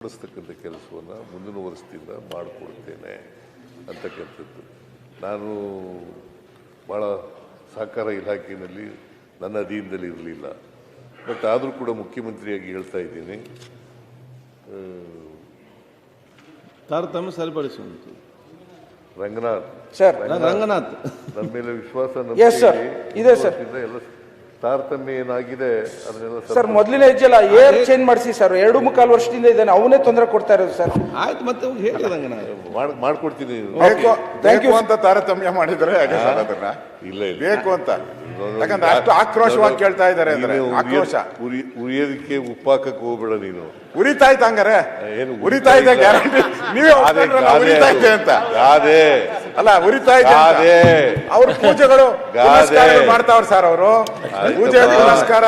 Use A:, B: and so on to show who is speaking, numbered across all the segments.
A: ಮಾಡಿಸ್ತಕ್ಕಂಥ ಕೆಲಸವನ್ನು ಮುಂದಿನ ವರ್ಷದಿಂದ ಮಾಡಿಕೊಡ್ತೇನೆ ಅಂತಕ್ಕಂಥದ್ದು. ನಾನು ಭಾಳ ಸಹಕಾರ ಇಲಾಖೆಯಲ್ಲಿ ನನ್ನ ಅಧೀನದಲ್ಲಿ ಇರಲಿಲ್ಲ, ಬಟ್ ಆದರೂ ಕೂಡ ಮುಖ್ಯಮಂತ್ರಿಯಾಗಿ ಹೇಳ್ತಾ ಇದ್ದೀನಿ,
B: ತಾರತಮ್ಯ ಸರಿಪಡಿಸುವಂಥದ್ದು.
A: ರಂಗನಾಥ್
C: ಸರ್,
B: ರಂಗನಾಥ್
A: ನನ್ನ ಮೇಲೆ ವಿಶ್ವಾಸ
C: ಇದೆ ಸರ್.
A: ಎಲ್ಲ ತಾರತಮ್ಯ ಏನಾಗಿದೆ ಅದನ್ನೆಲ್ಲ
C: ಸರ್ ಮೊದಲಿನ ಹೆಜ್ಜೆಲ್ಲ ಏರ್ ಚೇಂಜ್ ಮಾಡಿಸಿ ಸರ್. 2.25 ವರ್ಷದಿಂದ ಇದ್ದಾನೆ, ಅವನೇ ತೊಂದರೆ ಕೊಡ್ತಾ ಇರೋದು ಸರ್.
B: ಆಯ್ತು, ಮತ್ತೆ ಹೇಳಿ ರಂಗನಾಥ್
A: ಮಾಡ್ಕೊಡ್ತೀನಿ.
D: ಥ್ಯಾಂಕ್ ಯು ಅಂತ ತಾರತಮ್ಯ ಮಾಡಿದ್ರೆ
A: ಇಲ್ಲ
D: ಬೇಕು ಅಂತ, ಯಾಕಂದ್ರೆ ಅಷ್ಟು ಆಕ್ರೋಶವಾಗಿ ಕೇಳ್ತಾ ಇದ್ದಾರೆ ಅಂದ್ರೆ ಆಕ್ರೋಶ.
A: ಉರಿಯೋದಕ್ಕೆ ಉಪ್ಪಾಕಕ್ಕೆ ಹೋಗ್ಬೇಡ ನೀನು.
D: ಉರಿತಾ ಇತ್ತು ಹಂಗಾರೆ,
A: ಏನು
D: ಉರಿತಾ ಇದೆ ಗ್ಯಾರಂಟಿ. ನೀವೇ ಉರಿತಾ ಇದೆ ಅಂತ
A: ಗಾದೆ
D: ಅಲ್ಲ, ಉರಿತಾ ಇದೆ
A: ಗಾದೆ.
D: ಅವ್ರ ಪೂಜೆಗಳು ಪುನಸ್ಕಾರಗಳು ಮಾಡ್ತಾವ್ರ ಸರ್. ಅವರು ಪೂಜೆ ಪುನಸ್ಕಾರ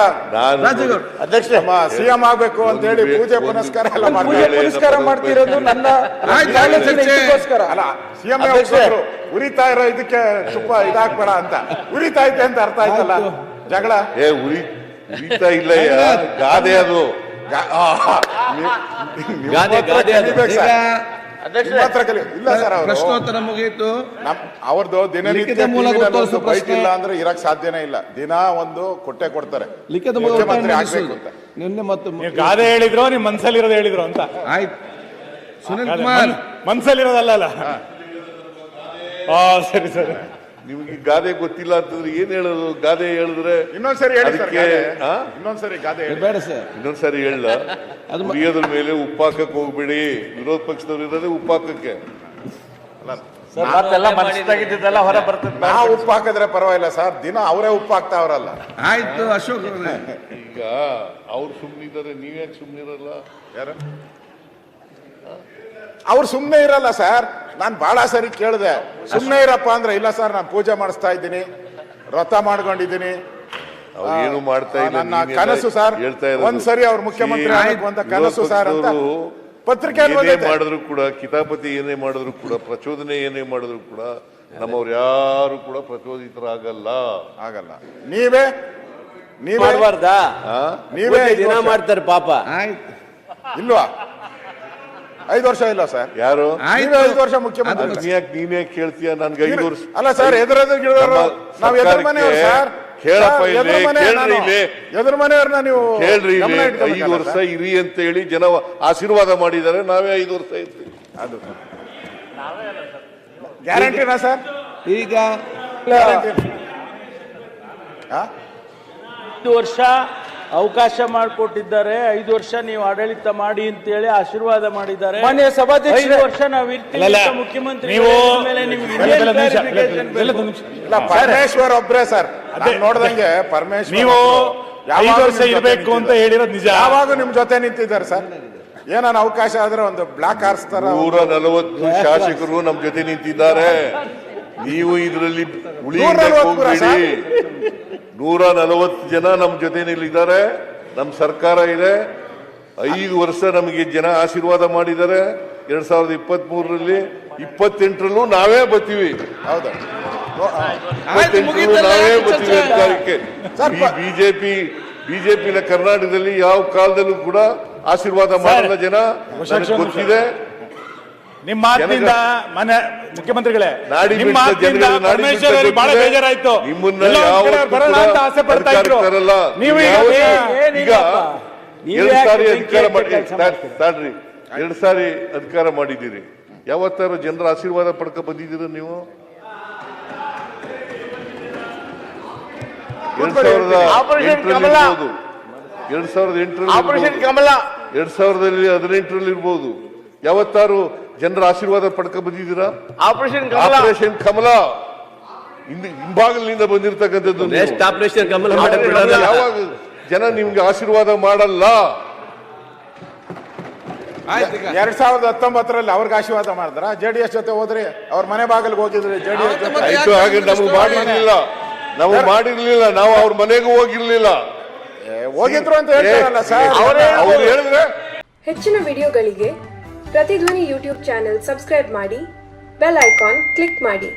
C: ಅಧ್ಯಕ್ಷ
D: ಸಿಎಂ ಆಗ್ಬೇಕು ಅಂತ ಹೇಳಿ ಪೂಜೆ ಪುನಸ್ಕಾರ ಎಲ್ಲ
C: ಪೂಜೆ ಪುನಸ್ಕಾರ ಮಾಡ್ತಿರೋದು ನನ್ನ
D: ಅಲ್ಲ. ಸಿಎಂ ಉರಿತಾ ಇರೋ ಇದಕ್ಕೆ ತುಪ್ಪ ಇದಾಕ್ಬೇಡ ಅಂತ. ಉರಿತಾ ಐತೆ ಅಂತ ಅರ್ಥ ಆಯ್ತಲ್ಲ ಜಗಳ.
A: ಉರಿತಾ ಇಲ್ಲ, ಗಾದೆ ಅದು.
D: ಇಲ್ಲ ಸರ್,
B: ಪ್ರಶ್ನೋತ್ತರ ಮುಗಿಯಿತು.
D: ಅವ್ರದ್ದು ದಿನನಿತ್ಯ ಬೈಕ್ ಇಲ್ಲ ಅಂದ್ರೆ ಇರಕ್ ಸಾಧ್ಯನೇ ಇಲ್ಲ. ದಿನ ಒಂದು ಕೊಟ್ಟೆ ಕೊಡ್ತಾರೆ
B: ಲಿಖಿತ
D: ಮುಖ್ಯಮಂತ್ರಿ ಆಗ್ಬೇಕು ಅಂತ.
B: ನಿನ್ನೆ ಮತ್ತೆ
E: ಗಾದೆ ಹೇಳಿದ್ರು, ನಿಮ್ ಮನ್ಸಲ್ಲಿರೋದು ಹೇಳಿದ್ರು ಅಂತ.
B: ಆಯ್ತು, ಸುನಿಲ್ ಕುಮಾರ್
E: ಮನ್ಸಲ್ಲಿರೋದಲ್ಲ. ಸರಿ ಸರಿ.
A: ನಿಮ್ಗೆ ಗಾದೆ ಗೊತ್ತಿಲ್ಲ ಅಂತಂದ್ರೆ ಏನ್ ಹೇಳೋದು? ಗಾದೆ ಹೇಳಿದ್ರೆ
D: ಇನ್ನೊಂದ್ಸರಿ ಹೇಳಿ ಸರ್.
A: ಅದಕ್ಕೆ
D: ಇನ್ನೊಂದ್ಸರಿ ಗಾದೆ
B: ಬೇಡ ಸರ್,
A: ಇನ್ನೊಂದ್ಸರಿ ಹೇಳ. ಉರಿಯೋದ್ರ ಮೇಲೆ ಉಪ್ಪಾಕಕ್ಕೆ ಹೋಗ್ಬೇಡಿ. ವಿರೋಧ ಪಕ್ಷದವ್ರು ಇರೋದೇ ಉಪ್ಪಾಕಕ್ಕೆ.
C: ಹೊರ ಬರ್ತದೆ.
D: ನಾವು ಉಪ್ಪು ಹಾಕಿದ್ರೆ ಪರವಾಗಿಲ್ಲ ಸರ್, ದಿನ ಅವರೇ ಉಪ್ಪು ಹಾಕ್ತಾವ್ರಲ್ಲ.
B: ಆಯ್ತು ಅಶೋಕ್.
A: ಈಗ ಅವ್ರು ಸುಮ್ಮನಿದ್ದಾರೆ, ನೀವ್ಯಾಕೆ ಸುಮ್ಮನಿರಲ್ಲ?
D: ಯಾರು ಅವ್ರು ಸುಮ್ಮನೆ ಇರಲ್ಲ ಸರ್. ನಾನು ಬಹಳ ಸರಿ ಕೇಳಿದೆ, ಸುಮ್ಮನೆ ಇರಪ್ಪ ಅಂದ್ರೆ ಇಲ್ಲ ಸರ್, ನಾನು ಪೂಜೆ ಮಾಡಿಸ್ತಾ ಇದ್ದೀನಿ, ವ್ರತ ಮಾಡ್ಕೊಂಡಿದ್ದೀನಿ,
A: ಏನು ಮಾಡ್ತಾ ಇಲ್ಲ.
D: ನನ್ನ ಕನಸು ಸರ್, ಒಂದ್ಸರಿ ಅವ್ರು ಮುಖ್ಯಮಂತ್ರಿ ಆಗಬೇಕು ಅಂತ ಕನಸು ಸರ್ ಅಂತ ಪತ್ರಿಕೆ
A: ಮಾಡಿದ್ರು ಕೂಡ, ಕಿತಾಪತಿ ಏನೇ ಮಾಡಿದ್ರು ಕೂಡ, ಪ್ರಚೋದನೆ ಏನೇ ಮಾಡಿದ್ರು ಕೂಡ ನಮ್ಮವ್ರು ಯಾರು ಕೂಡ ಪ್ರಚೋದಿತರಾಗಲ್ಲ.
D: ಆಗಲ್ಲ. ನೀವೇ
C: ಮಾಡಬಾರ್ದಾ?
D: ನೀವೇ
C: ದಿನ ಮಾಡ್ತಾರೆ ಪಾಪ.
B: ಆಯ್ತು,
D: ಇಲ್ವಾ? 5 ವರ್ಷ ಇಲ್ಲ ಸರ್.
A: ಯಾರು?
D: 5 ವರ್ಷ ಮುಖ್ಯಮಂತ್ರಿ.
A: ನೀನೇ ಕೇಳ್ತೀಯ? ನನ್ಗೆ 5 ವರ್ಷ
D: ಅಲ್ಲ ಸರ್, ನಾವು ಎದುರು ಮನೆಯವರು ಸರ್.
A: ಕೇಳಪ್ಪ,
D: ಎದುರು ಮನೆಯವ್ರನ್ನ ನೀವು
A: ಕೇಳ್ರಿ. 5 ವರ್ಷ ಇರಿ ಅಂತ ಹೇಳಿ ಜನ ಆಶೀರ್ವಾದ ಮಾಡಿದ್ದಾರೆ. ನಾವೇ 5 ವರ್ಷ ಇರ್ತೀವಿ.
D: ಅದು ಗ್ಯಾರಂಟಿನಾ ಸರ್?
B: ಈಗ
F: 5 ವರ್ಷ ಅವಕಾಶ ಮಾಡಿಕೊಟ್ಟಿದ್ದಾರೆ. 5 ವರ್ಷ ನೀವು ಆಡಳಿತ ಮಾಡಿ ಅಂತ ಹೇಳಿ ಆಶೀರ್ವಾದ ಮಾಡಿದ್ದಾರೆ.
C: ಮಾನ್ಯ ಸಭಾಧ್ಯಕ್ಷ,
F: 5 ವರ್ಷ ನಾವು ಇರ್ತೀವಿ ಮುಖ್ಯಮಂತ್ರಿ
D: ಪರಮೇಶ್ವರ್ ಒಬ್ರೇ ಸರ್ ನೋಡ್ದಂಗೆ. ಪರಮೇಶ್ವರ್
E: ನೀವು 5 ವರ್ಷ ಇರಬೇಕು ಅಂತ ಹೇಳಿರೋದು ನಿಜ.
D: ಯಾವಾಗ ನಿಮ್ ಜೊತೆ ನಿಂತಿದ್ದಾರೆ ಸರ್. ಏನಾನ ಅವಕಾಶ ಆದ್ರೆ ಒಂದು ಬ್ಲಾಕ್ ಹಾರಿಸ್ತಾರ.
A: 140 ಶಾಸಕರು ನಮ್ ಜೊತೆ ನಿಂತಿದ್ದಾರೆ. ನೀವು ಇದರಲ್ಲಿ ಉಳಿಬೇಡಿ. 140 ಜನ ನಮ್ಮ ಜೊತೆನಲ್ಲಿದ್ದಾರೆ. ನಮ್ಮ ಸರ್ಕಾರ ಇದೆ. 5 ವರ್ಷ ನಮಗೆ ಜನ ಆಶೀರ್ವಾದ ಮಾಡಿದ್ದಾರೆ. 2023ರಲ್ಲಿ 28ರಲ್ಲೂ ನಾವೇ ಬರ್ತೀವಿ.
D: ಹೌದಾ?
A: 28ರಲ್ಲೂ ನಾವೇ ಬರ್ತೀವಿ ಅಧಿಕಾರಕ್ಕೆ. ಬಿಜೆಪಿನ ಕರ್ನಾಟಕದಲ್ಲಿ ಯಾವ ಕಾಲದಲ್ಲೂ ಕೂಡ ಆಶೀರ್ವಾದ ಮಾಡಲ್ಲ ಜನ, ಗೊತ್ತಿದೆ.
E: ನಿಮ್ಮ ಮಾತಿನಿಂದ ಮನೆ ಮುಖ್ಯಮಂತ್ರಿಗಳೇ, ನಿಮ್ಮ ಮಾತಿನಿಂದ
A: ನಾಡಿ
E: ಪರಮೇಶ್ವರ್ ಅವರಿಗೆ ಬಹಳ ಬೇಜಾರಾಯ್ತು.
A: ನಿಮ್ಮನ್ನ
E: ಬರೋಣ ಅಂತ ಆಸೆ ಪಡ್ತಾ ಇದ್ರು. ನೀವು
A: ಈಗ 2 ಸಾರಿ ಅಧಿಕಾರ ಮಾಡಿ ತಾಡ್ರಿ, 2 ಸಾರಿ ಅಧಿಕಾರ ಮಾಡಿದ್ದೀರಿ. ಯಾವತ್ತಾರು ಜನರ ಆಶೀರ್ವಾದ ಪಡ್ಕ ಬಂದಿದ್ದೀರ ನೀವು? 2018ರಲ್ಲಿ ಇರ್ಬೋದು. ಯಾವತ್ತಾರು ಜನರ ಆಶೀರ್ವಾದ ಪಡ್ಕ ಬಂದಿದ್ದೀರಾ? ಆಪರೇಷನ್ ಕಮಲ ಹಿಂಭಾಗಲಿನಿಂದ ಬಂದಿರತಕ್ಕಂಥದ್ದು. ಯಾವಾಗ ಜನ ನಿಮ್ಗೆ ಆಶೀರ್ವಾದ ಮಾಡಲ್ಲ?
D: 2019ರಲ್ಲಿ ಅವ್ರಿಗೆ ಆಶೀರ್ವಾದ ಮಾಡಿದ್ರ? JDS ಜೊತೆ ಹೋದ್ರಿ, ಅವ್ರ ಮನೆ ಬಾಗಿಲಿಗೆ ಹೋಗಿದ್ರಿ JDS ಜೊತೆ.
A: ಆಯ್ತು, ಹಾಗೆ ನಮಗೆ ಮಾಡಿರ್ಲಿಲ್ಲ. ನಾವು ಅವ್ರ ಮನೆಗೂ ಹೋಗಿರ್ಲಿಲ್ಲ.
D: ಹೋಗಿದ್ರು ಅಂತ ಹೇಳ್ತಾರಲ್ಲ ಸರ್.
A: ಅವ್ರು ಹೇಳಿದ್ರೆ.
G: ಹೆಚ್ಚಿನ ವಿಡಿಯೋಗಳಿಗೆ ಪ್ರತಿಧ್ವನಿ ಯೂಟ್ಯೂಬ್ ಚಾನೆಲ್ ಸಬ್ಸ್ಕ್ರೈಬ್ ಮಾಡಿ, ಬೆಲ್ ಐಕಾನ್ ಕ್ಲಿಕ್ ಮಾಡಿ.